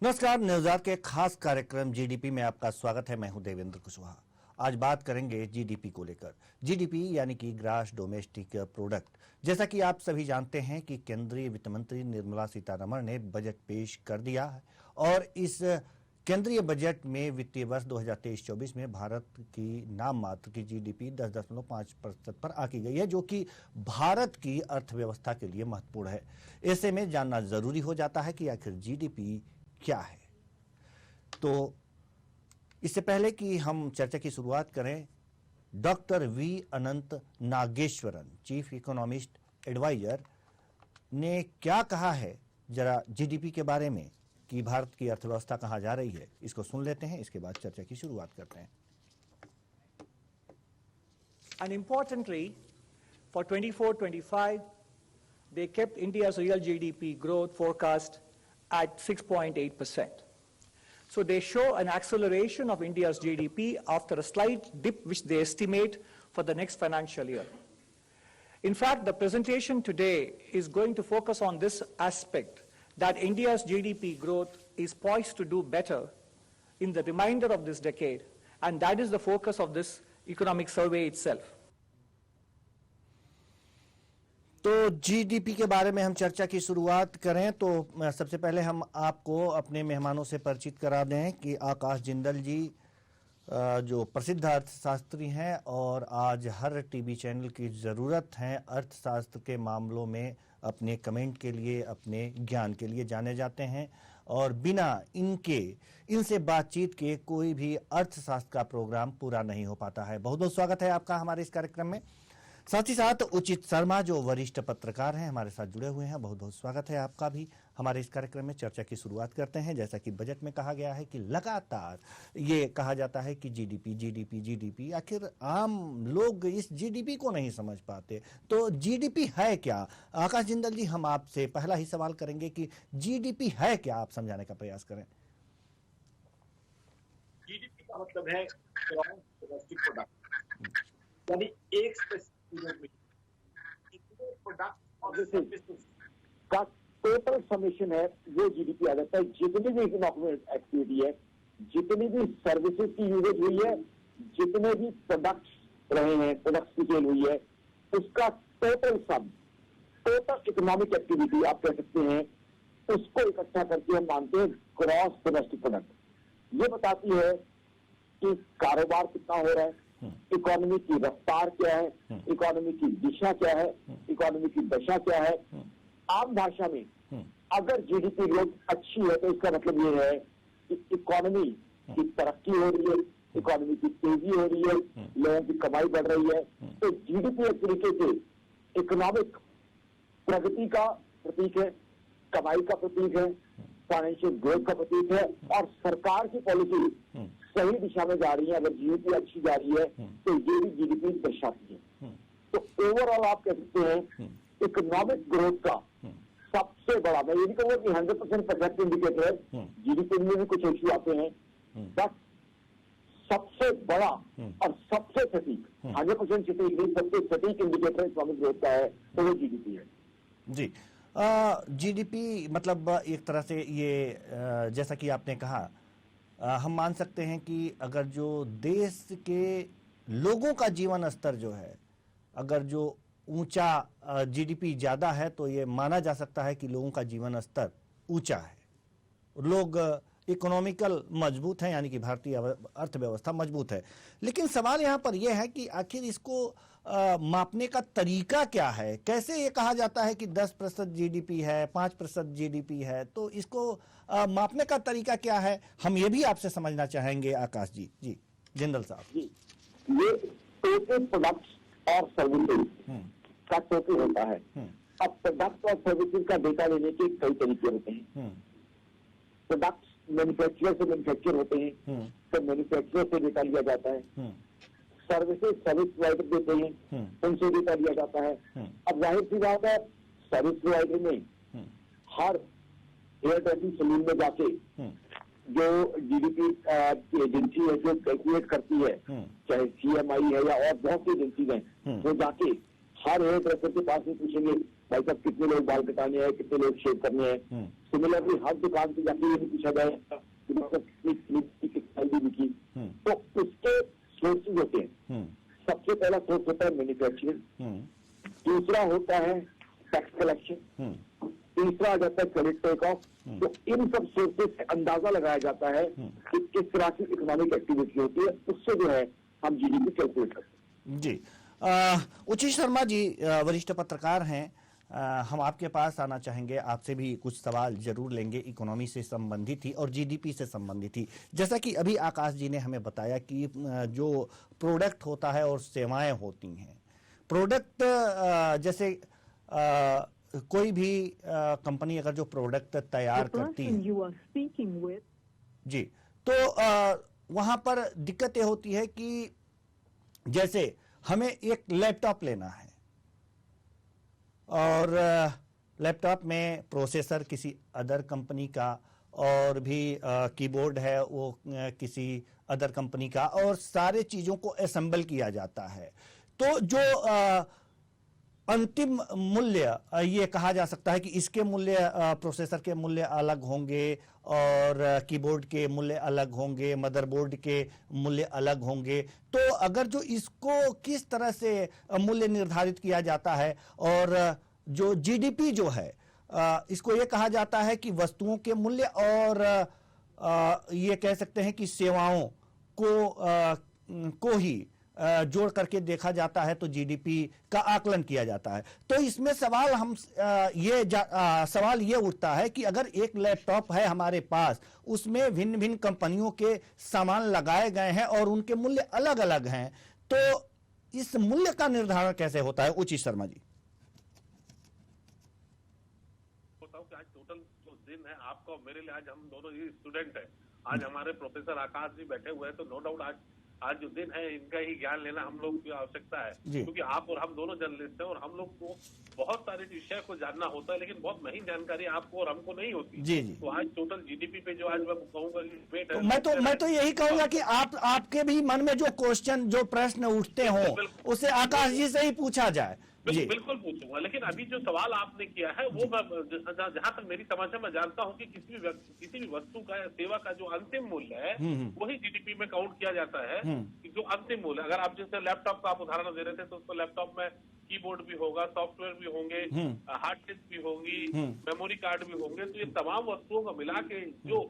नमस्कार। न्यूज़ के खास कार्यक्रम जीडीपी में आपका स्वागत है। मैं हूं देवेंद्र कुशवाहा। आज बात करेंगे जीडीपी को लेकर। जीडीपी यानी कि ग्रॉस डोमेस्टिक प्रोडक्ट। जैसा कि आप सभी जानते हैं कि केंद्रीय वित्त मंत्री निर्मला सीतारमण ने बजट पेश कर दिया है और इस केंद्रीय बजट में वित्तीय वर्ष 2023-24 में भारत की नाम मात्र की जीडीपी 10.5% पर आकी गई है, जो कि भारत की अर्थव्यवस्था के लिए महत्वपूर्ण है। ऐसे में जानना जरूरी हो जाता है कि आखिर जीडीपी क्या है। तो इससे पहले कि हम चर्चा की शुरुआत करें, डॉक्टर वी अनंत नागेश्वरन, चीफ इकोनॉमिस्ट एडवाइजर, ने क्या कहा है जरा जीडीपी के बारे में कि भारत की अर्थव्यवस्था कहां जा रही है, इसको सुन लेते हैं। इसके बाद चर्चा की शुरुआत करते हैं। And importantly, for 24-25, they kept India's real GDP growth forecast at 6.8%. So they show an acceleration of India's GDP after a slight dip which they estimate for the next financial year. In fact, the presentation today is going to focus on this aspect, that India's GDP growth is poised to do better in the remainder of this decade, and that is the focus of this economic survey itself. तो GDP के बारे में हम चर्चा की शुरुआत करें तो सबसे पहले हम आपको अपने मेहमानों से परिचित करा दें कि आकाश जिंदल जी जो प्रसिद्ध अर्थशास्त्री हैं और आज हर टीवी चैनल की ज़रूरत है अर्थशास्त्र के मामलों में अपने कमेंट के लिए, अपने ज्ञान के लिए जाने जाते हैं और बिना इनसे बातचीत के कोई भी अर्थशास्त्र का प्रोग्राम पूरा नहीं हो पाता है। बहुत बहुत स्वागत है आपका हमारे इस कार्यक्रम में। साथ ही साथ उचित शर्मा जो वरिष्ठ पत्रकार हैं हमारे साथ जुड़े हुए हैं, बहुत बहुत स्वागत है आपका भी हमारे इस कार्यक्रम में। चर्चा की शुरुआत करते हैं। जैसा कि बजट में कहा गया है कि लगातार ये कहा जाता है कि जीडीपी, आखिर आम लोग इस जीडीपी को नहीं समझ पाते। तो जीडीपी है क्या? आकाश जिंदल जी, हम आपसे पहला ही सवाल करेंगे कि जीडीपी है क्या, आप समझाने का प्रयास करें। जीडीपी का मतलब है ग्रॉस डोमेस्टिक प्रोडक्ट, यानी एक प्रोडक्ट और सर्विसेज का टोटल समेशन है, वो जीडीपी आ जाता है। जितनी भी इकोनॉमिक एक्टिविटी है, जितनी भी सर्विसेज की यूजेज हुई है, जितने भी प्रोडक्ट्स रहे हैं, प्रोडक्ट्स की सेल हुई है, उसका total sum, total economic activity आप कह सकते हैं, उसको इकट्ठा करके हम मानते हैं ग्रॉस डोमेस्टिक प्रोडक्ट। ये बताती है कि कारोबार कितना हो रहा है, इकोनॉमी की रफ्तार क्या है, इकोनॉमी की दिशा क्या है, इकोनॉमी की दशा क्या है। आम भाषा में अगर जीडीपी ग्रोथ अच्छी है तो इसका मतलब ये है कि इकोनॉमी की तरक्की हो रही है, इकोनॉमी की तेजी हो रही है, लोगों की कमाई बढ़ रही है। तो जीडीपी एक तरीके से इकोनॉमिक प्रगति का प्रतीक है, कमाई का प्रतीक है, फाइनेंशियल ग्रोथ का प्रतीक है और सरकार की पॉलिसी सही दिशा में जा रही है। अगर जीडीपी अच्छी जा रही है तो ये भी जीडीपी दर्शाती है। तो ओवरऑल आप कह सकते हैं इकोनॉमिक ग्रोथ का सबसे बड़ा, मैं ये नहीं कहूंगा कि 100% परफेक्ट इंडिकेटर है, जीडीपी में भी कुछ इश्यू आते हैं, बट सबसे बड़ा और सबसे सटीक 100% सटीक नहीं, सबसे सटीक इंडिकेटर इकोनॉमिक ग्रोथ का है तो वो जीडीपी है। जी, जीडीपी मतलब एक तरह से ये जैसा कि आपने कहा, हम मान सकते हैं कि अगर जो देश के लोगों का जीवन स्तर जो है, अगर जो ऊंचा जीडीपी ज्यादा है तो ये माना जा सकता है कि लोगों का जीवन स्तर ऊंचा है, लोग इकोनॉमिकल मजबूत हैं, यानी कि भारतीय अर्थव्यवस्था मजबूत है। लेकिन सवाल यहाँ पर यह है कि आखिर इसको मापने का तरीका क्या है? कैसे ये कहा जाता है कि 10% जीडीपी है, 5% जीडीपी है, तो इसको मापने का तरीका क्या है? हम ये भी आपसे समझना चाहेंगे आकाश जी। जी जिंदल साहब। ये टोटल प्रोडक्ट्स और सर्विसेज का टोटल होता है। अब प्रोडक्ट और सर्विसेज का डेटा लेने के कई तरीके होते हैं। प्रोडक्ट्स मैन्युफैक्चरर से मैन्युफैक्चर होते हैं, तो मैन्युफैक्चरर से डेटा लिया जाता है। सर्विसेज सर्विस प्रोवाइडर देते हैं, उनसे डेटा लिया जाता है। अब जाहिर सी बात है, सर्विस प्रोवाइडर में हर हेयर ड्रेसिंग सलून में जाके जो जीडीपी की एजेंसी है जो कैलकुलेट करती है, चाहे सीएमआई है या और बहुत सी एजेंसीज हैं, वो जाके हर हेयर ड्रेसर के पास ही पूछेंगे भाई साहब कितने लोग बाल कटाने हैं, कितने लोग शेव करने हैं। सिमिलरली हर दुकान पे जाके ये भी पूछा जाएगा कि डॉक्टर कितनी सैलरी बिकी। तो उसके सोर्सेज होते हैं। सबसे पहला सोर्स होता है मैन्युफैक्चरिंग, दूसरा होता है टैक्स कलेक्शन, तीसरा आ जाता है क्रेडिट टेक ऑफ। तो इन सब सोर्सेज से अंदाजा लगाया जाता है कि किस तरह की इकोनॉमिक एक्टिविटी होती है, उससे जो है हम जीडीपी कैलकुलेट करते हैं। जी, उचित शर्मा जी वरिष्ठ पत्रकार हैं, हम आपके पास आना चाहेंगे, आपसे भी कुछ सवाल जरूर लेंगे, इकोनॉमी से संबंधित ही और जीडीपी से संबंधित ही। जैसा कि अभी आकाश जी ने हमें बताया कि जो प्रोडक्ट होता है और सेवाएं होती हैं, प्रोडक्ट जैसे कोई भी कंपनी अगर जो प्रोडक्ट तैयार करती है जी, तो वहां पर दिक्कत ये होती है कि जैसे हमें एक लैपटॉप लेना है और लैपटॉप में प्रोसेसर किसी अदर कंपनी का और भी कीबोर्ड है वो किसी अदर कंपनी का, और सारे चीज़ों को असेंबल किया जाता है। तो जो अंतिम मूल्य ये कहा जा सकता है कि इसके मूल्य प्रोसेसर के मूल्य अलग होंगे और कीबोर्ड के मूल्य अलग होंगे, मदरबोर्ड के मूल्य अलग होंगे। तो अगर जो इसको किस तरह से मूल्य निर्धारित किया जाता है, और जो जीडीपी जो है इसको ये कहा जाता है कि वस्तुओं के मूल्य और ये कह सकते हैं कि सेवाओं को ही जोड़ करके देखा जाता है, तो जीडीपी का आकलन किया जाता है। तो इसमें सवाल सवाल ये उठता है कि अगर एक लैपटॉप है हमारे पास, उसमें भिन्न भिन्न कंपनियों के सामान लगाए गए हैं और उनके मूल्य अलग अलग हैं, तो इस मूल्य का निर्धारण कैसे होता है? उचित शर्मा जी। आज टोटल जो दिन है आपका और मेरे लिए, आज हम दोनों ही स्टूडेंट हैं, आज हमारे प्रोफेसर आकाश जी बैठे हुए हैं, तो नो डाउट आज जो दिन है इनका ही ज्ञान लेना हम लोग की आवश्यकता है, क्योंकि आप और हम दोनों जर्नलिस्ट हैं और हम लोग को बहुत सारे विषय को जानना होता है, लेकिन बहुत महीन जानकारी आपको और हमको नहीं होती। जी जी। तो आज टोटल जीडीपी पे जो आज मैं कहूँगा कि डिबेट है, मैं तो यही कहूंगा कि आपके भी मन में जो क्वेश्चन, जो प्रश्न उठते हो, उसे आकाश जी से ही पूछा जाए। बिल्कुल पूछूंगा, लेकिन अभी जो सवाल आपने किया है वो जहाँ तक मेरी समझ है, मैं जानता हूँ कि किसी भी वस्तु का या सेवा का जो अंतिम मूल्य है वही जीडीपी में काउंट किया जाता है। कि जो अंतिम मूल्य, अगर आप जैसे लैपटॉप का आप उदाहरण दे रहे थे, तो उसको लैपटॉप में कीबोर्ड भी होगा, सॉफ्टवेयर भी होंगे, हार्ड डिस्क भी होगी, मेमोरी कार्ड भी होंगे। तो ये तमाम वस्तुओं को मिला के जो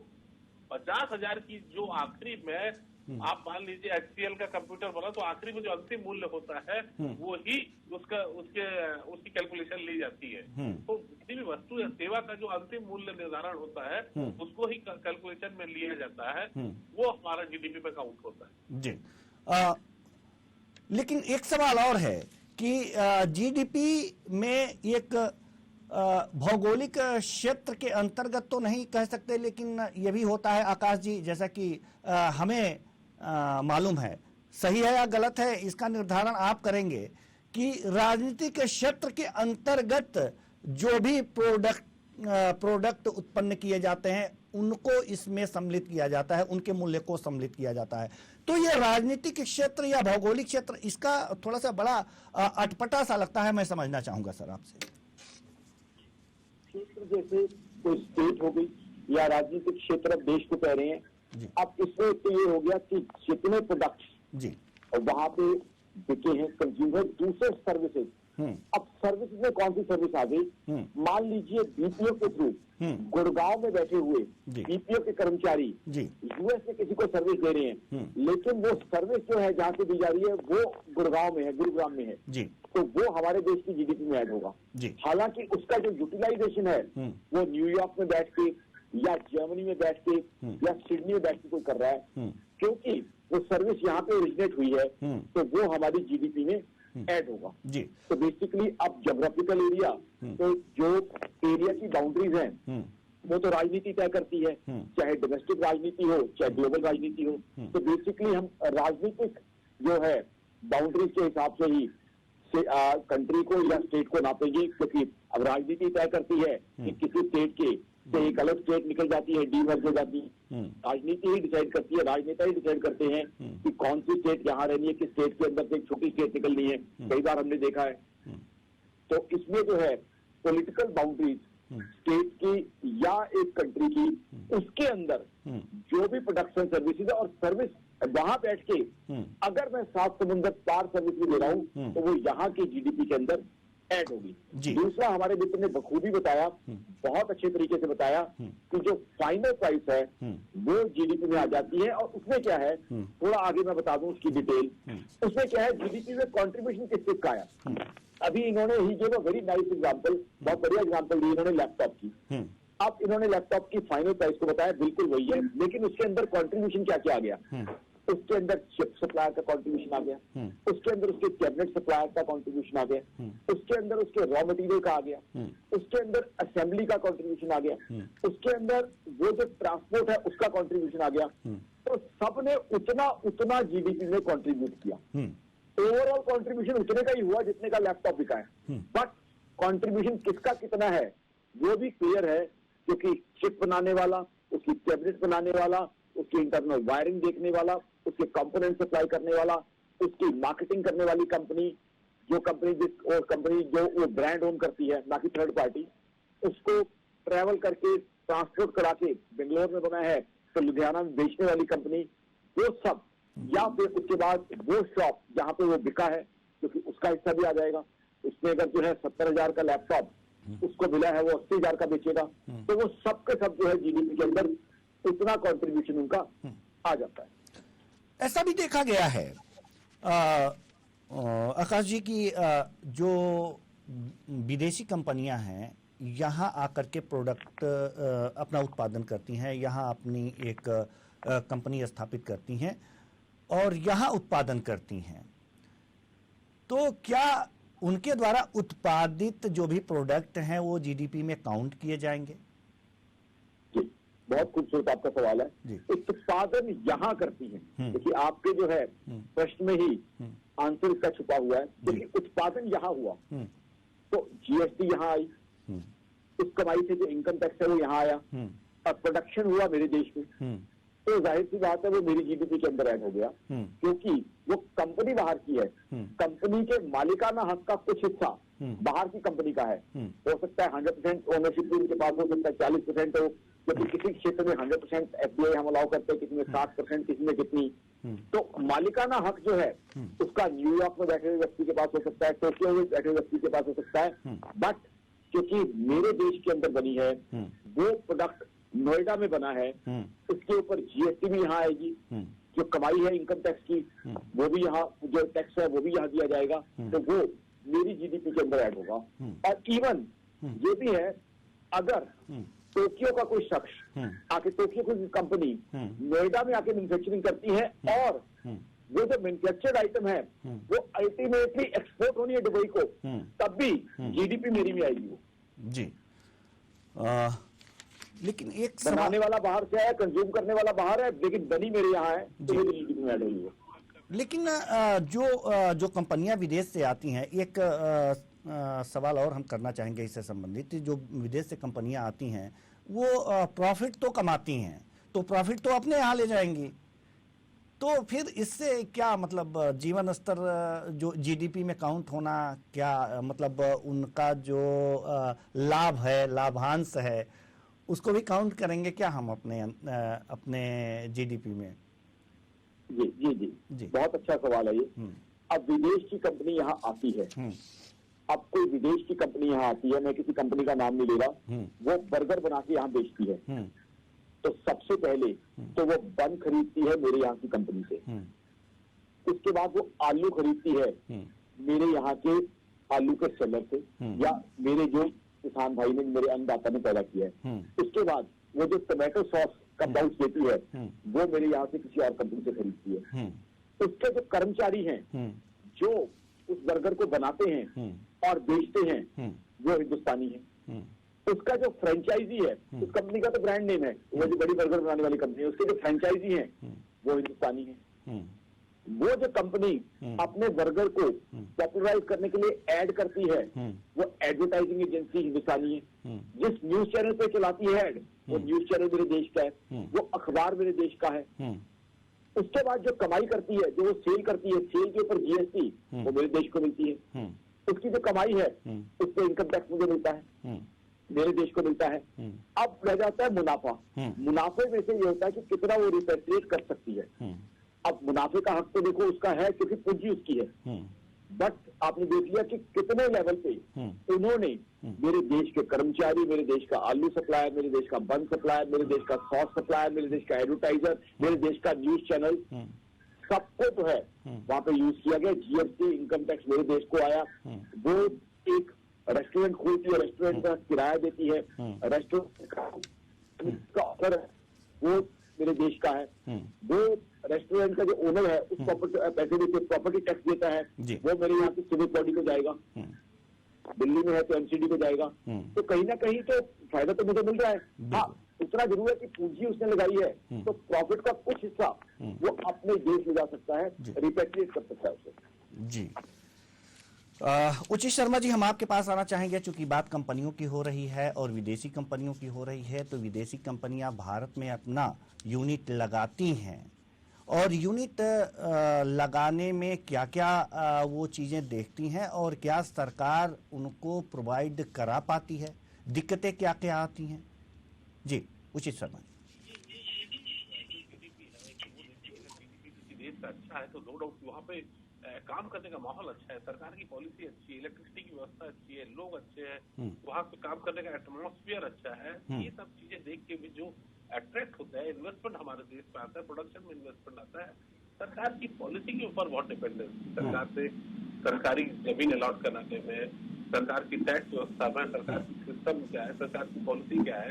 50,000 की जो आखिरी में आप मान लीजिए HCL का कंप्यूटर बना, तो आखिरी में जो अंतिम मूल्य होता है वो ही उसकी कैलकुलेशन ली जाती है। तो किसी भी वस्तु या सेवा का जो अंतिम मूल्य निर्धारण होता है उसको ही कैलकुलेशन में लिया जाता है, वो हमारा जीडीपी पे काउंट होता है। जी, लेकिन एक सवाल और है कि जीडीपी में एक भौगोलिक क्षेत्र के अंतर्गत तो नहीं कह सकते, लेकिन यह भी होता है आकाश जी, जैसा कि हमें मालूम है, सही है या गलत है इसका निर्धारण आप करेंगे, कि राजनीतिक क्षेत्र के अंतर्गत जो भी प्रोडक्ट उत्पन्न किए जाते हैं उनको इसमें सम्मिलित किया जाता है, उनके मूल्य को सम्मिलित किया जाता है। तो ये राजनीतिक क्षेत्र या भौगोलिक क्षेत्र, इसका थोड़ा सा बड़ा अटपटा सा लगता है, मैं समझना चाहूंगा सर आपसे। क्षेत्र जैसे कोई स्टेट हो गई या राजनीतिक क्षेत्र, अब देश को कह रहे हैं। अब इसमें तो ये हो गया कि जितने प्रोडक्ट जी और वहां पे बिके हैं कंज्यूमर, दूसरे सर्विसेज। अब सर्विसेज में कौन सी सर्विस आ गई? मान लीजिए बीपीओ के थ्रू गुड़गांव में बैठे हुए बीपीओ के कर्मचारी यूएस में किसी को सर्विस दे रहे हैं, लेकिन वो सर्विस जो है जहाँ से दी जा रही है वो गुड़गांव में है, गुरुग्राम में है, तो वो हमारे देश की जीडीपी में ऐड होगा। हालांकि उसका जो यूटिलाइजेशन है वो न्यूयॉर्क में बैठ के या जर्मनी में बैठ के या सिडनी में बैठ के कोई कर रहा है, क्योंकि वो सर्विस यहाँ पे ओरिजिनेट हुई है, तो वो हमारी जीडीपी में ऐड होगा। तो बेसिकली अब ज्योग्राफिकल एरिया, तो जो एरिया की बाउंड्रीज हैं वो तो राजनीति तय करती है, चाहे डोमेस्टिक राजनीति हो चाहे ग्लोबल राजनीति हो। तो बेसिकली हम राजनीतिक जो है बाउंड्रीज के हिसाब से ही कंट्री को या स्टेट को नापेंगे, क्योंकि अब राजनीति तय करती है कि किसी स्टेट के से एक अलग स्टेट निकल जाती है, डीमर्ज हो जाती है। राजनीति ही डिसाइड करती है, राजनेता ही डिसाइड करते हैं कि कौन सी स्टेट यहाँ रहनी है, किस स्टेट के अंदर से एक छोटी स्टेट निकलनी है। कई बार हमने देखा है। तो इसमें जो है पॉलिटिकल बाउंड्रीज स्टेट की या एक कंट्री की, उसके अंदर जो भी प्रोडक्शन सर्विसेज है और सर्विस वहां बैठ के अगर मैं 7 समुंदर पार सर्विस भी दे रहा हूं तो वो यहाँ के जीडीपी के अंदर ऐड होगी। दूसरा, हमारे मित्र ने बखूबी बताया, बहुत अच्छे तरीके से बताया कि जो फाइनल प्राइस है वो जीडीपी में आ जाती है। और उसमें क्या है, थोड़ा आगे मैं बता दूं उसकी डिटेल। उसमें क्या है, जीडीपी में कॉन्ट्रीब्यूशन किस चीज का आया। अभी इन्होंने ही give a very nice example, बहुत बढ़िया एग्जांपल दी इन्होंने लैपटॉप की। अब इन्होंने लैपटॉप की फाइनल प्राइस को बताया, बिल्कुल वही है, लेकिन उसके अंदर कॉन्ट्रीब्यूशन क्या क्या आ गया। उसके अंदर चिप सप्लायर का कंट्रीब्यूशन आ गया, उसके अंदर उसके कैबिनेट सप्लायर का कंट्रीब्यूशन आ गया, उसके अंदर उसके रॉ मटेरियल का आ गया, उसके अंदर असेंबली का कंट्रीब्यूशन आ गया, उसके अंदर वो जो ट्रांसपोर्ट है उसका कंट्रीब्यूशन आ गया। तो सबने उतना उतना जीडीपी में कंट्रीब्यूट किया। ओवरऑल कंट्रीब्यूशन उतने का ही हुआ जितने का लैपटॉप बिका है, बट कंट्रीब्यूशन किसका कितना है वो भी क्लियर है, क्योंकि चिप बनाने वाला, उसकी कैबिनेट बनाने वाला, उसकी इंटरनल वायरिंग देखने वाला, उसके कंपोनेंट सप्लाई करने वाला, उसकी मार्केटिंग करने वाली कंपनी, जो कंपनी जो वो ब्रांड ओन करती है, ना कि थर्ड पार्टी, उसको ट्रैवल करके ट्रांसपोर्ट करा के बेंगलोर में बना है तो लुधियाना में बेचने वाली कंपनी, वो सब, या फिर उसके बाद वो शॉप जहां पे वो बिका है, क्योंकि उसका हिस्सा भी आ जाएगा। उसमें अगर जो है 70,000 का लैपटॉप उसको मिला है, वो 80,000 का बेचेगा, तो वो सब के सब जो है जीडीपी के अंदर उतना कंट्रीब्यूशन उनका आ जाता है। ऐसा भी देखा गया है आकाश जी की जो विदेशी कंपनियां हैं यहाँ आकर के प्रोडक्ट अपना उत्पादन करती हैं, यहाँ अपनी एक कंपनी स्थापित करती हैं और यहाँ उत्पादन करती हैं, तो क्या उनके द्वारा उत्पादित जो भी प्रोडक्ट हैं वो जीडीपी में काउंट किए जाएंगे? बहुत खूबसूरत आपका सवाल है। उत्पादन यहाँ करती है, क्योंकि आपके जो है प्रश्न में ही आंसर इसका छुपा हुआ है, क्योंकि उत्पादन यहाँ हुआ तो जीएसटी यहाँ आई, उस कमाई से जो इनकम टैक्स है वो यहाँ आया, और प्रोडक्शन हुआ मेरे देश में, तो जाहिर सी बात है वो मेरी जीडीपी के अंदर ऐड हो गया, क्योंकि वो कंपनी बाहर की है, कंपनी के मालिकाना हक का कुछ हिस्सा बाहर की कंपनी का है। हो सकता है 100% ओनरशिप उनके पास हो सकता है, 40% हो, क्योंकि किसी क्षेत्र में 100% एफडीआई हम अलाउ करते हैं, किसी में 60%, किसी में कितनी। तो मालिकाना हक जो है उसका न्यूयॉर्क में बैठे हुए व्यक्ति के पास हो सकता है, टोक्यो में बैठे हुए व्यक्ति के पास हो सकता है, बट क्योंकि मेरे देश के अंदर बनी है, वो प्रोडक्ट नोएडा में बना है, उसके ऊपर जीएसटी भी यहाँ आएगी, जो कमाई है इनकम टैक्स की वो भी यहाँ, जो टैक्स है वो भी यहाँ दिया जाएगा, तो वो मेरी जीडीपी के अंदर ऐड होगा। और इवन ये भी है, अगर टोक्यो का कोई शख्स आके, टोक्यो की कंपनी नोएडा में आके मैन्युफैक्चरिंग करती है, और वो जो मैन्युफैक्चर्ड आइटम है वो अल्टीमेटली एक्सपोर्ट होनी है दुबई को, तब भी जीडीपी मेरी में आएगी वो जी। लेकिन एक बनाने वाला बाहर से है, कंज्यूम करने वाला बाहर है, लेकिन बनी मेरे यहाँ है, तो ये जीडीपी में ऐड होगी वो। लेकिन जो कंपनियां विदेश से आती हैं, एक सवाल और हम करना चाहेंगे इससे संबंधित, जो विदेश से कंपनियां आती हैं वो प्रॉफिट तो कमाती हैं, तो प्रॉफिट तो अपने यहाँ ले जाएंगी, तो फिर इससे क्या मतलब जीवन स्तर जो जीडीपी में काउंट होना, क्या मतलब उनका जो लाभ है, लाभांश है, उसको भी काउंट करेंगे क्या हम अपने जीडीपी में? जी जी जी जी, बहुत अच्छा सवाल है ये। अब विदेश की कंपनी यहाँ आती है, अब कोई विदेश की कंपनी यहाँ आती है, मैं किसी कंपनी का नाम नहीं ले रहा, वो बर्गर बना के यहाँ बेचती है, तो सबसे पहले तो वो बन खरीदती है मेरे यहाँ की कंपनी से, उसके बाद वो आलू खरीदती है मेरे यहाँ के आलू के सेलर से, या मेरे जो किसान भाई ने, मेरे अन्नदाता ने पैदा किया है, उसके बाद वो जो टोमेटो सॉस का पाउच देती है वो मेरे यहाँ से किसी और कंपनी से खरीदती है। उसके जो कर्मचारी हैं जो उस बर्गर को बनाते हैं और बेचते हैं वो हिंदुस्तानी है। उसका जो फ्रेंचाइजी है, उस कंपनी का तो ब्रांड नेम है, वो जो बड़ी बर्गर बनाने वाली कंपनी है, उसके जो फ्रेंचाइजी हैं वो हिंदुस्तानी है। वो जो कंपनी अपने बर्गर को पॉपुलराइज करने के लिए ऐड करती है, वो एडवर्टाइजिंग एजेंसी हिंदुस्तानी है। जिस न्यूज चैनल पे चलाती है ऐड, वो न्यूज चैनल मेरे देश का है, वो अखबार मेरे देश का है। उसके बाद जो कमाई करती है, जो वो सेल करती है, सेल के ऊपर जीएसटी वो मेरे देश को मिलती है। उसकी जो कमाई है उस पर इनकम टैक्स मुझे मिलता है, मेरे देश को मिलता है। अब रह जाता है मुनाफा। मुनाफे में से ये होता है कि कितना वो रिपेट्रिएट कर सकती है। अब मुनाफे का हक तो देखो उसका है क्योंकि पूंजी उसकी है, बट आपने देख लिया कि कितने लेवल पे उन्होंने मेरे देश के कर्मचारी, मेरे देश का आलू सप्लायर, मेरे देश का बन सप्लायर, मेरे देश का सॉस सप्लायर, मेरे देश का एडवर्टाइजर, मेरे देश का न्यूज चैनल, सबको जो है वहां पे यूज किया गया। जीएसटी इनकम टैक्स मेरे देश को आया। वो एक रेस्टोरेंट खोलती है, रेस्टोरेंट का किराया देती है, रेस्टोरेंट का ऑफर वो मेरे देश का है। वो रेस्टोरेंट का जो ओनर है उस पैसे देते प्रॉपर्टी टैक्स देता है, वो मेरे यहाँ की सिविल बॉडी को जाएगा। दिल्ली में है तो एमसीडी को जाएगा। तो कहीं ना कहीं तो फायदा तो मुझे मिल रहा है। हाँ, इतना जरूर है कि पूंजी उसने लगाई है तो प्रॉफिट का कुछ हिस्सा वो अपने देश ले जा सकता है, रिपेट्रिएट कर सकता है उसे। जी उचित शर्मा जी, हम आपके पास आना चाहेंगे। चूंकि बात कंपनियों की हो रही है और विदेशी कंपनियों की हो रही है, तो विदेशी कंपनियां भारत में अपना यूनिट लगाती हैं, और यूनिट लगाने में क्या क्या वो चीज़ें देखती हैं और क्या सरकार उनको प्रोवाइड करा पाती है, दिक्कतें क्या क्या आती हैं? जी उचित शर्मा देश का अच्छा है तो नो डाउट वहाँ पे काम करने का माहौल अच्छा है, सरकार की पॉलिसी अच्छी है, इलेक्ट्रिसिटी की व्यवस्था अच्छी है, लोग अच्छे हैं, वहाँ पे काम करने का एटमॉस्फेयर अच्छा है। ये सब चीजें देख के भी जो अट्रैक्ट होता है, इन्वेस्टमेंट हमारे देश में आता है, प्रोडक्शन में इन्वेस्टमेंट आता है। सरकार की पॉलिसी के ऊपर बहुत डिपेंडेंस, सरकार से सरकारी जमीन अलॉट कराने में, सरकार की टैक्स व्यवस्था में, सरकार की सिस्टम क्या है, सरकार की पॉलिसी क्या है,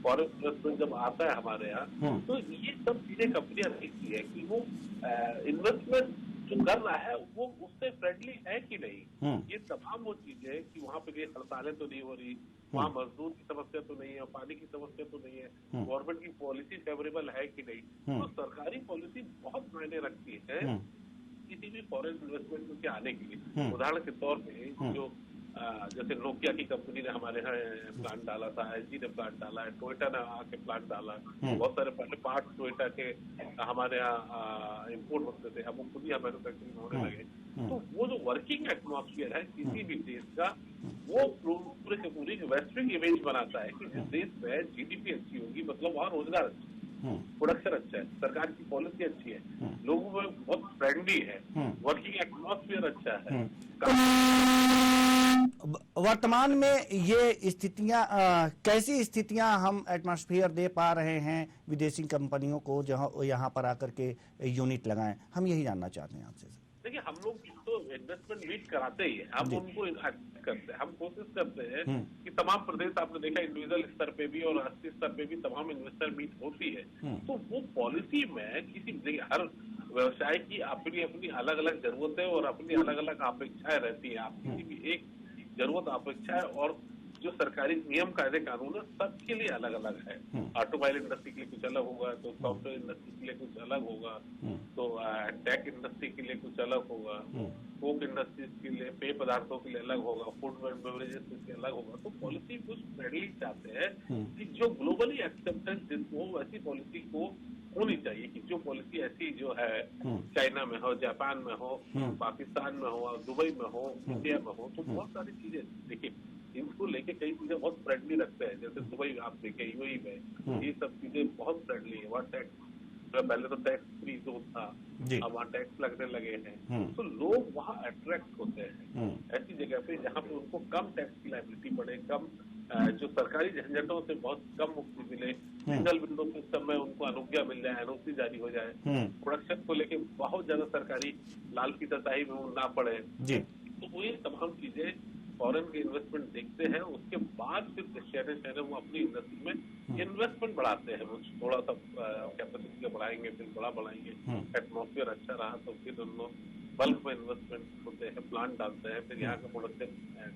फॉरेन इन्वेस्टमेंट जब आता है हमारे यहाँ, तो ये सब चीजें कंपनियां देखती है कि वो इन्वेस्टमेंट जो कर रहा है वो उससे फ्रेंडली है कि नहीं। ये तमाम वो चीजें कि वहाँ पे हड़तालें तो नहीं हो रही, वहाँ मजदूर की समस्या तो नहीं है, पानी की समस्या तो नहीं है, गवर्नमेंट की पॉलिसी फेवरेबल है कि नहीं। तो सरकारी पॉलिसी बहुत मायने रखती है किसी भी फॉरेन इन्वेस्टमेंट के आने के लिए। उदाहरण के तौर पे जो जैसे नोकिया की कंपनी ने हमारे यहाँ प्लांट डाला था, एलजी ने प्लांट डाला है, टोयोटा ने आके प्लांट डाला, बहुत सारे पहले पार्ट टोयोटा के हमारे यहाँ इम्पोर्ट होते थे, अब वो खुद ही मैन्युफैक्चरिंग होने लगे। तो वो जो वर्किंग एटमॉस्फेयर है किसी भी देश का, वो पूरे के पूरी वैश्विक इमेज बनाता है कि जिस देश में जीडीपी अच्छी होगी मतलब वहाँ रोजगार अच्छा है, प्रोडक्शन अच्छा है, सरकार की पॉलिसी अच्छी है, लोगों में बहुत फ्रेंडली है, वर्किंग एटमॉस्फेयर अच्छा है। वर्तमान में ये स्थितियां कैसी स्थितियां हम एटमॉस्फेयर दे पा रहे हैं विदेशी कंपनियों को जहां यहाँ पर आकर के यूनिट लगाएं, हम यही जानना चाहते हैं आपसे। देखिए, हम लोग तो इन्वेस्टमेंट मीट कराते ही है, हम उनको करते हैं, हम कोशिश करते हैं कि तमाम प्रदेश, आपने देखा इंडिविजुअल स्तर पे भी और राष्ट्रीय स्तर पे भी तमाम इन्वेस्टर मीट होती है। तो वो पॉलिसी में किसी हर व्यवसाय की अपनी अपनी अलग अलग जरूरतें और अपनी अलग अलग अपेक्षाएं रहती है। आप किसी भी एक जरूरत अपेक्षा है और जो सरकारी नियम कायदे कानून है सबके लिए अलग अलग है। ऑटोमोबाइल इंडस्ट्री के लिए कुछ अलग होगा, तो सॉफ्टवेयर इंडस्ट्री के लिए कुछ अलग होगा, तो टेक इंडस्ट्री के लिए कुछ अलग होगा, कोक इंडस्ट्रीज के लिए, पेय पदार्थों के लिए अलग होगा, फूड एंड बेवरेजेस के लिए अलग होगा। तो पॉलिसी कुछ फ्रेंडली चाहते हैं कि जो ग्लोबली एक्सेप्टेंस जिसको वैसी पॉलिसी को होनी चाहिए कि जो पॉलिसी ऐसी जो है चाइना में हो, जापान में हो, पाकिस्तान में हो, दुबई में हो, इंडिया में हो, तो बहुत सारी चीजें देखिए इनको लेके कई चीजें बहुत फ्रेंडली रखते हैं। जैसे दुबई आप देखें, यूएई में ये सब चीजें बहुत फ्रेंडली है। वहाँ टैक्स पहले तो टैक्स फ्री जोन था, अब वहाँ टैक्स लगने लगे हैं, तो लोग वहाँ अट्रैक्ट होते हैं ऐसी जगह पे जहाँ पे उनको कम टैक्स की लायबिलिटी पड़े, कम जो सरकारी झंझटों से बहुत कम मुक्ति मिले, सिंगल विंडो सिस्टम में उनको अनुज्ञा मिल जाए, एनओसी जारी हो जाए, प्रोडक्शन को लेके बहुत ज्यादा सरकारी लाल की तताही में ना पड़े। तो वो ये तमाम चीजें फॉरेन के इन्वेस्टमेंट देखते हैं, उसके बाद फिर शहर वो अपनी इंडस्ट्री में इन्वेस्टमेंट बढ़ाते हैं। वो थोड़ा सा कैपेसिटी का बढ़ाएंगे, फिर बड़ा बढ़ाएंगे, एटमॉस्फेयर अच्छा रहा तो फिर उन लोग बल्क में इन्वेस्टमेंट होते हैं, प्लांट डालते हैं, फिर यहाँ का प्रोडक्शन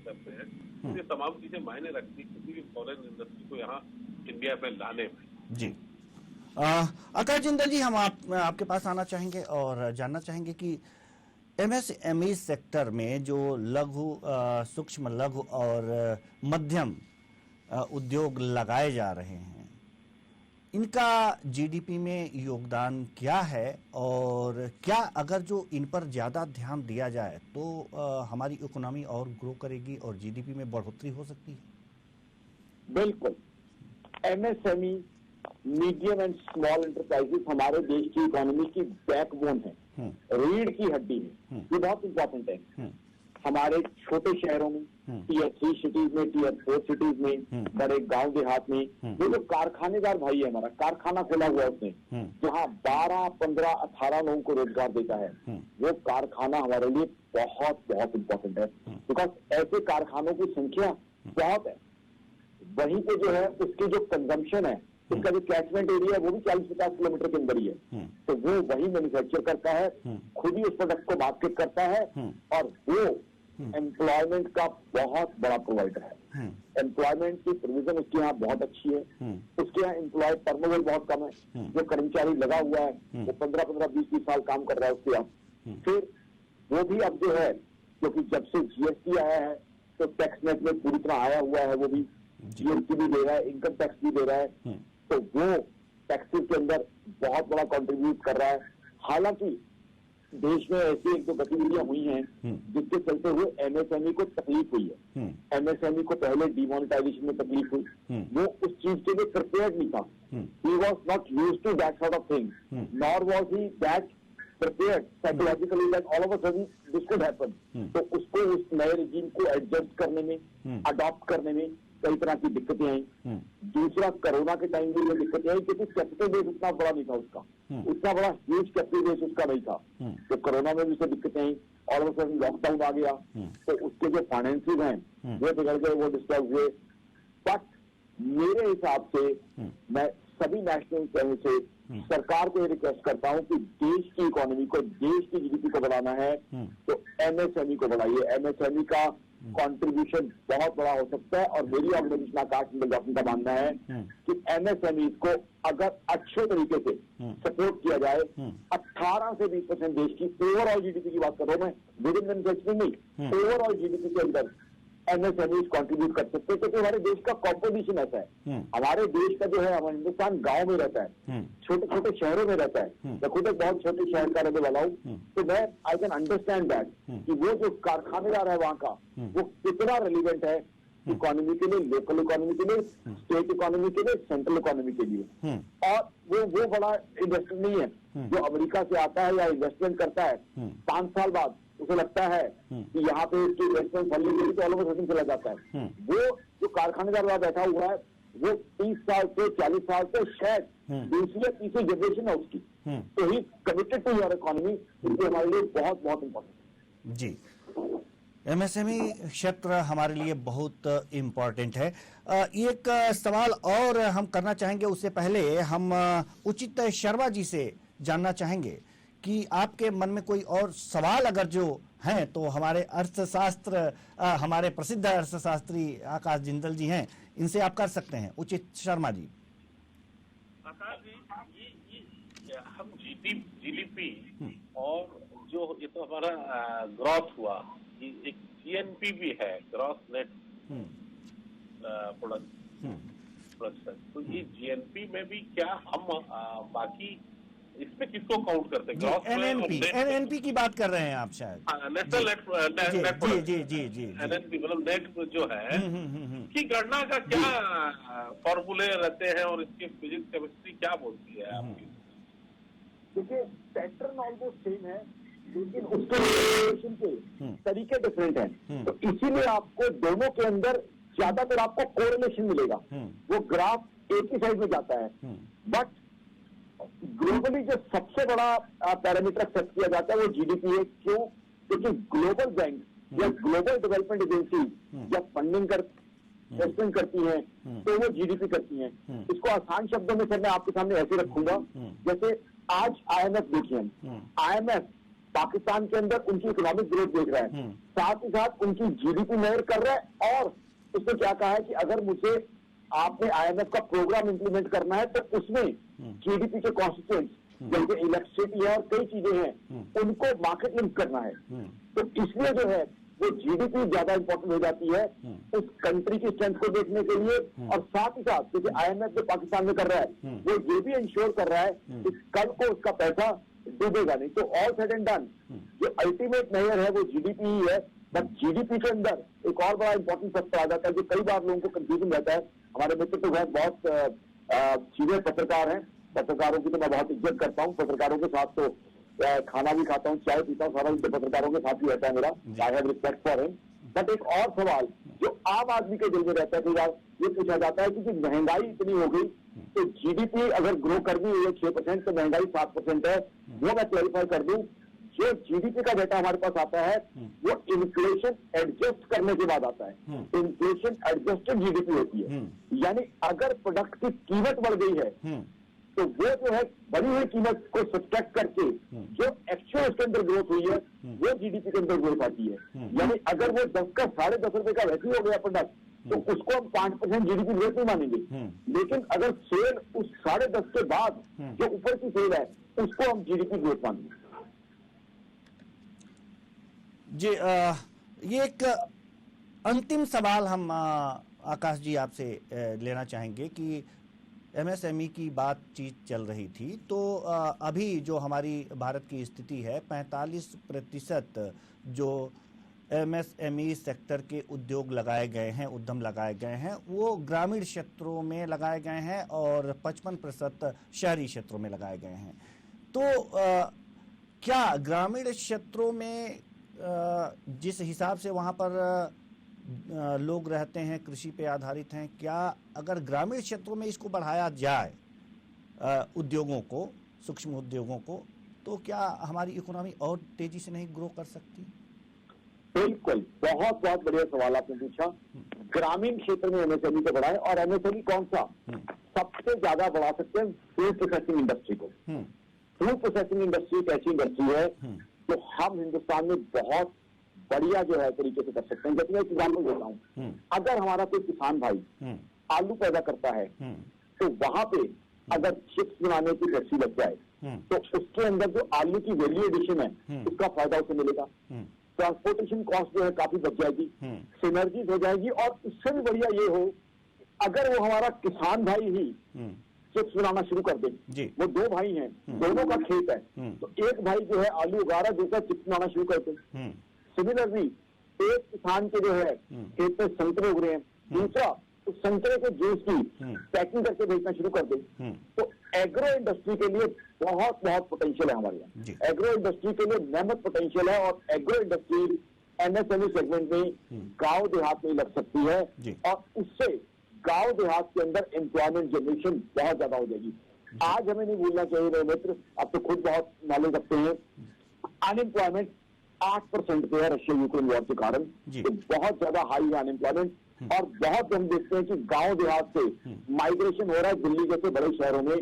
करते हैं। ये तमाम चीजें मायने रखती किसी भी फॉरेन इंडस्ट्री को यहाँ इंडिया में लाने में। जी आकाश जिंदल जी, हम आपके पास आना चाहेंगे और जानना चाहेंगे कि एमएसएमई सेक्टर में जो लघु सूक्ष्म लघु और मध्यम उद्योग लगाए जा रहे हैं, इनका जीडीपी में योगदान क्या है और क्या अगर जो इन पर ज़्यादा ध्यान दिया जाए तो हमारी इकोनॉमी और ग्रो करेगी और जीडीपी में बढ़ोतरी हो सकती है? बिल्कुल। MSME, medium and small enterprises हमारे देश की इकोनॉमी की बैकबोन है, रीढ़ की हड्डी है। ये बहुत इंपॉर्टेंट है। हमारे छोटे शहरों में, टीयर 3 सिटीज में, टीयर 4 सिटीज में, बड़े गांव देहात में, वो जो कारखानेदार भाई है, हमारा कारखाना खोला हुआ है उसने, जहाँ 12, 15, 18 लोगों को रोजगार देता है, वो कारखाना हमारे लिए बहुत बहुत इंपॉर्टेंट है। बिकॉज ऐसे कारखानों की संख्या बहुत है। वहीं पे जो है उसकी जो कंजम्पशन है, उसका जो कैचमेंट एरिया है वो भी 40-50 किलोमीटर के अंदर ही है। तो वो वही मैन्युफैक्चर करता है, खुद ही उस प्रोडक्ट को मार्केट करता है, और वो एम्प्लॉयमेंट का बहुत बड़ा प्रोवाइडर है। एम्प्लॉयमेंट की प्रोविजन उसके यहाँ बहुत अच्छी है। उसके यहाँ एम्प्लॉय टर्नओवर बहुत कम है। जो कर्मचारी लगा हुआ है वो 15-15, 20-20 साल काम कर रहा है उसके यहाँ। फिर वो भी अब जो है, क्योंकि जब से जीएसटी आया है तो टैक्स नेट में पूरी तरह आया हुआ है, वो भी जीएसटी भी दे रहा है, इनकम टैक्स भी दे रहा है, तो वो टैक्सेस के अंदर बहुत बड़ा कंट्रीब्यूट कर रहा है। हालांकि देश में ऐसी एक दो गतिविधियां हुई हैं जिसके चलते हुए एमएसएमई को तकलीफ हुई है। एमएसएमई को पहले डिमोनेटाइजेशन में तकलीफ हुई, वो उस चीज के लिए प्रिपेयर्ड नहीं था। He was not used to that sort of thing, nor was he that prepared psychologically that all of a sudden this could happen. तो उसको उस नए रिजीम को एडजस्ट करने में, अडॉप्ट करने में कई तरह की दिक्कतें आई। दूसरा, कोरोना के टाइम भी ये दिक्कतें आई क्योंकि कैपिटल बेस उतना बड़ा नहीं था उसका, उतना बड़ा ह्यूज कैपिटल बेस उसका नहीं था। तो कोरोना में भी उसे दिक्कतें आई, all of a sudden lockdown आ गया, तो उसके जो फाइनेंसिस हैं वो बिगड़ गए, वो डिस्टर्ब हुए। बट मेरे हिसाब से मैं सभी नेशनल चैनल से सरकार को ये रिक्वेस्ट करता हूं कि देश की इकोनॉमी को, देश की जीडीपी को बढ़ाना है तो एमएसएमई को बढ़ाइए। एमएसएमई का कंट्रीब्यूशन बहुत बड़ा हो सकता है, और मेरी ऑर्गेनाइजेशन आकाश जिंदल का मानना है कि एमएसएमई को अगर अच्छे तरीके से सपोर्ट किया जाए, 18 से 20% देश की ओवरऑल जीडीपी की बात कर रहा हूं मैं, विद इन मैन्युफैक्चरिंग नहीं, ओवरऑल जीडीपी के अंदर एमएसएमई कंट्रीब्यूट कर सकते हैं। क्योंकि हमारे देश का कॉम्पोजिशन ऐसा है, हमारे देश का जो है, हमारा हिंदुस्तान गांव में रहता है, छोटे छोटे शहरों में रहता है। मैं खुद एक बहुत छोटे शहर का रहने वाला हूँ, तो मैं आई कैन अंडरस्टैंड दैट कि वो जो कारखानेदार है वहाँ का, वो कितना रेलिवेंट है इकोनॉमी के लिए, लोकल इकोनॉमी के लिए, स्टेट इकोनॉमी के लिए, सेंट्रल इकोनॉमी के लिए। और वो बड़ा इन्वेस्टर नहीं है जो अमेरिका से आता है या इन्वेस्टमेंट करता है, 5 साल बाद उसे लगता है कि यहाँ पे इसकी इन्वेस्टमेंट फंडिंग के लिए तो ऑल ओवर सडन चला जाता है। वो जो कारखानेदार वहां बैठा हुआ है, वो 30 साल से 40 साल से शायद दूसरी या तीसरी जनरेशन है उसकी, तो ही कमिटेड टू योर इकोनॉमी, इसलिए हमारे लिए बहुत बहुत इंपॉर्टेंट है। जी, एमएसएमई क्षेत्र हमारे लिए बहुत इम्पोर्टेंट है। एक सवाल और हम करना चाहेंगे, उससे पहले हम उचित शर्मा जी से जानना चाहेंगे कि आपके मन में कोई और सवाल अगर जो हैं तो हमारे अर्थशास्त्र, हमारे प्रसिद्ध अर्थशास्त्री आकाश जिंदल जी हैं, इनसे आप कर सकते हैं। उचित शर्मा जी। आकाश जी, ये हम जीडीपी और जो ये तो हमारा ग्रोथ हुआ, एक जीएनपी भी है, ग्रॉस नेट प्रोडक्शन। तो ये जीएनपी में भी क्या हम बाकी इसमें किसको काउंट करते हैं? एनएनपी की बात कर रहे हैं आप शायद। नेशनल नेट जी एनएनपी मतलब नेट जो है की गणना का क्या फॉर्मूले रहते हैं और इसकी फिजिक्स केमिस्ट्री क्या बोलती है आपकी? देखिए, पैटर्न ऑलमोस्ट सेम है, लेकिन उसके कैलकुलेशन के तरीके डिफरेंट हैं। तो इसीलिए आपको दोनों के अंदर ज्यादातर आपको कोरिलेशन मिलेगा, वो ग्राफ एक ही साइड में जाता है। बट ग्लोबली जो सबसे बड़ा पैरामीटर सेट किया जाता है वो जीडीपी है। क्यों? क्योंकि ग्लोबल बैंक या ग्लोबल डेवलपमेंट एजेंसी जब फंडिंग इन्वेस्टमेंट करती हैं तो वो जीडीपी करती हैं। इसको आसान शब्दों में सर मैं आपके सामने ऐसे रखूंगा, जैसे आज आईएमएफ देखिए, आईएमएफ पाकिस्तान के अंदर उनकी इकोनॉमिक ग्रोथ देख रहा है, साथ ही साथ उनकी जीडीपी मेजर कर रहा है, और उसने क्या कहा है कि अगर मुझे आपने आईएमएफ का प्रोग्राम इंप्लीमेंट करना है, तो उसमें जीडीपी के कॉन्स्टिट्यूएंट्स जैसे इलेक्ट्रिसिटी है और कई चीजें हैं, उनको मार्केट लिंक करना है। तो इसलिए जो है वो जीडीपी ज्यादा इंपॉर्टेंट हो जाती है उस कंट्री की स्ट्रेंथ को देखने के लिए। और साथ ही साथ जैसे आईएमएफ जो पाकिस्तान में कर रहा है, वो ये भी इंश्योर कर रहा है कि कल को उसका पैसा डूबेगा नहीं। तो ऑल सेड एंड डन जो अल्टीमेट मेजर है वो जीडीपी ही है। बट जीडीपी के अंदर एक और बड़ा इंपॉर्टेंट फैक्टर आ जाता है जो कई बार लोगों को कंफ्यूजन रहता है। हमारे मित्र तो बहुत सीनियर पत्रकार हैं, पत्रकारों की तो मैं बहुत इज्जत करता हूँ, पत्रकारों के साथ तो खाना भी खाता हूँ, चाय पीता हूँ, सारा पत्रकारों के साथ ही रहता है मेरा, I have respect for him. But एक और सवाल जो आम आदमी के दिल में रहता है, तो ये पूछा जाता है कि महंगाई इतनी हो गई तो जीडीपी अगर ग्रो कर भी हुई है 6% तो महंगाई 7% है। वो मैं क्लैरिफाई कर दूं, जो जीडीपी का डेटा हमारे पास आता है वो इन्फ्लेशन एडजस्ट करने के बाद आता है। इन्फ्लेशन एडजस्टेड जीडीपी होती है, यानी अगर प्रोडक्ट की कीमत बढ़ गई है तो वो जो है बढ़ी हुई कीमत को सब्ट्रैक्ट करके जो एक्चुअल उसके अंदर ग्रोथ हुई है वो जीडीपी के अंदर ग्रोथ आती है। यानी अगर वो 10 का 10.5 रुपए का वैसे ही हो गया प्रोडक्ट तो उसको हम 5% जीडीपी ग्रोथ नहीं मानेंगे। लेकिन अगर सेल उस 10.5 के बाद जो ऊपर की सेल है उसको हम जीडीपी ग्रोथ मानेंगे। जी, ये एक अंतिम सवाल हम आकाश जी आपसे लेना चाहेंगे कि एमएसएमई की बातचीत चल रही थी, तो अभी जो हमारी भारत की स्थिति है 45% जो एमएसएमई सेक्टर के उद्योग लगाए गए हैं, उद्यम लगाए गए हैं, वो ग्रामीण क्षेत्रों में लगाए गए हैं और 55% शहरी क्षेत्रों में लगाए गए हैं। तो क्या ग्रामीण क्षेत्रों में जिस हिसाब से वहाँ पर लोग रहते हैं, कृषि पे आधारित हैं, क्या अगर ग्रामीण क्षेत्रों में इसको बढ़ाया जाए उद्योगों को, सूक्ष्म उद्योगों को, तो क्या हमारी इकोनॉमी और तेजी से नहीं ग्रो कर सकती? बिल्कुल, बहुत बहुत बढ़िया सवाल आपने पूछा। ग्रामीण क्षेत्र में एमएसएमई को बढ़ाएं, और एमएसएमई कौन सा सबसे ज्यादा बढ़ा सकते हैं? फूड प्रोसेसिंग इंडस्ट्री को। फूड प्रोसेसिंग इंडस्ट्री एक ऐसी इंडस्ट्री है जो हम हिंदुस्तान में बहुत बढ़िया जो है तरीके से कर सकते हैं। जैसे मैं एक एग्जाम्पल देता हूँ, अगर हमारा कोई किसान भाई आलू पैदा करता है तो वहां पे अगर चिप्स बनाने की फैक्ट्री लग जाए तो उसके अंदर जो आलू की वैल्यू एडिशन है उसका फायदा उसे मिलेगा। ट्रांसपोर्टेशन कॉस्ट जो है काफी बच जाएगी, सिनर्जीज हो जाएगी। और उससे भी बढ़िया ये हो अगर वो हमारा किसान भाई ही चिप्स बनाना शुरू कर दे। वो दो भाई हैं, दोनों का खेत है, तो एक भाई जो है आलू उगा रहा है, दूसरा चिप्स बनाना शुरू कर दे। सिमिलरली एक किसान के जो है खेत में संतरे उग रहे हैं, दूसरा उस संतरे के जूस की पैकिंग करके बेचना शुरू कर दे। तो एग्रो इंडस्ट्री के लिए बहुत बहुत पोटेंशियल है हमारे यहाँ। एग्रो इंडस्ट्री के लिए नेमत पोटेंशियल है, और एग्रो इंडस्ट्री एमएसएमई सेगमेंट में गांव देहात में लग सकती है, और उससे गांव देहात के अंदर एम्प्लॉयमेंट जनरेशन बहुत ज्यादा हो जाएगी। आज हमें नहीं भूलना चाहिए मेरे मित्र, आप तो खुद बहुत नॉलेज रखते हैं, अनएम्प्लॉयमेंट 8% पे है रशिया यूक्रेन वॉर के कारण। तो बहुत ज्यादा हाई है अनएम्प्लॉयमेंट, और बहुत हम देखते हैं कि गांव देहात से माइग्रेशन हो रहा है दिल्ली जैसे बड़े शहरों में,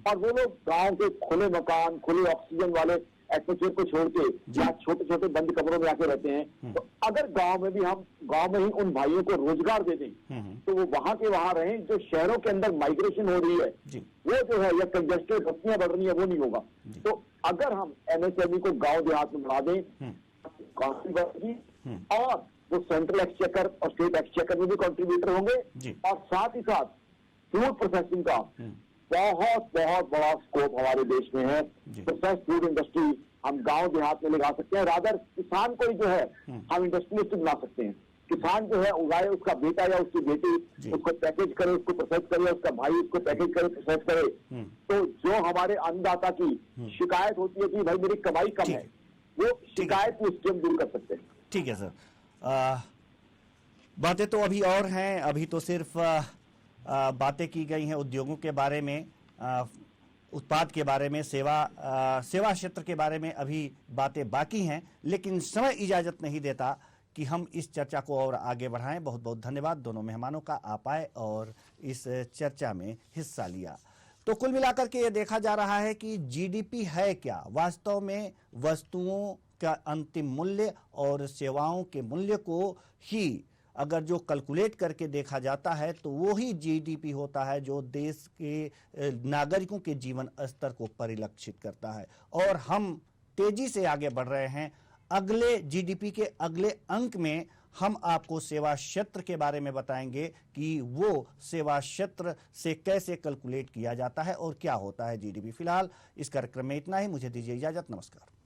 और वो लोग गांव के खुले मकान, खुले ऑक्सीजन वाले एटमोस्फेयर को छोड़ के या छोटे छोटे बंद कमरों में आके रहते हैं। तो अगर गांव में भी हम गांव में ही उन भाइयों को रोजगार दे दें तो वो वहां के वहां रहें। जो शहरों के अंदर माइग्रेशन हो रही है वो जो है, या कंजेस्टेड बस्तियां बढ़ रही है, वो नहीं होगा। तो अगर हम एमएसएमई को गांव देहात में बढ़ा दें काफी बढ़ेगी, और वो सेंट्रल एक्सचेकर और स्टेट एक्सचेकर में भी कंट्रीब्यूटर होंगे, और साथ ही साथ फूड प्रोसेसिंग का बहुत बहुत बड़ा स्कोप हमारे देश में है। प्रोसेस फूड इंडस्ट्री हम गांव देहात में लगा सकते हैं। रादर किसान को ही जो है हम इंडस्ट्रियलिस्ट बना सकते हैं। किसान जो है उगाए, उसका बेटा या उसकी बेटी उसको पैकेज करे, उसको प्रोसेस करे, उसका भाई उसको पैकेज करे, प्रोसेस करे। तो जो हमारे अन्नदाता की शिकायत होती है कि भाई मेरी कमाई कम है, वो शिकायत की स्कीम दूर कर सकते हैं। ठीक है सर, बातें तो अभी और हैं, अभी तो सिर्फ बातें की गई हैं उद्योगों के बारे में, उत्पाद के बारे में, सेवा क्षेत्र के बारे में अभी बातें बाकी हैं, लेकिन समय इजाजत नहीं देता कि हम इस चर्चा को और आगे बढ़ाएं। बहुत बहुत धन्यवाद दोनों मेहमानों का, आप आए और इस चर्चा में हिस्सा लिया। तो कुल मिलाकर के ये देखा जा रहा है कि जीडीपी है क्या, वास्तव में वस्तुओं का अंतिम मूल्य और सेवाओं के मूल्य को ही अगर जो कैलकुलेट करके देखा जाता है तो वो ही जीडीपी होता है जो देश के नागरिकों के जीवन स्तर को परिलक्षित करता है। और हम तेजी से आगे बढ़ रहे हैं। अगले जीडीपी के अगले अंक में हम आपको सेवा क्षेत्र के बारे में बताएंगे कि वो सेवा क्षेत्र से कैसे कैलकुलेट किया जाता है और क्या होता है जीडीपी। फिलहाल इस कार्यक्रम में इतना ही। मुझे दीजिए इजाजत। नमस्कार।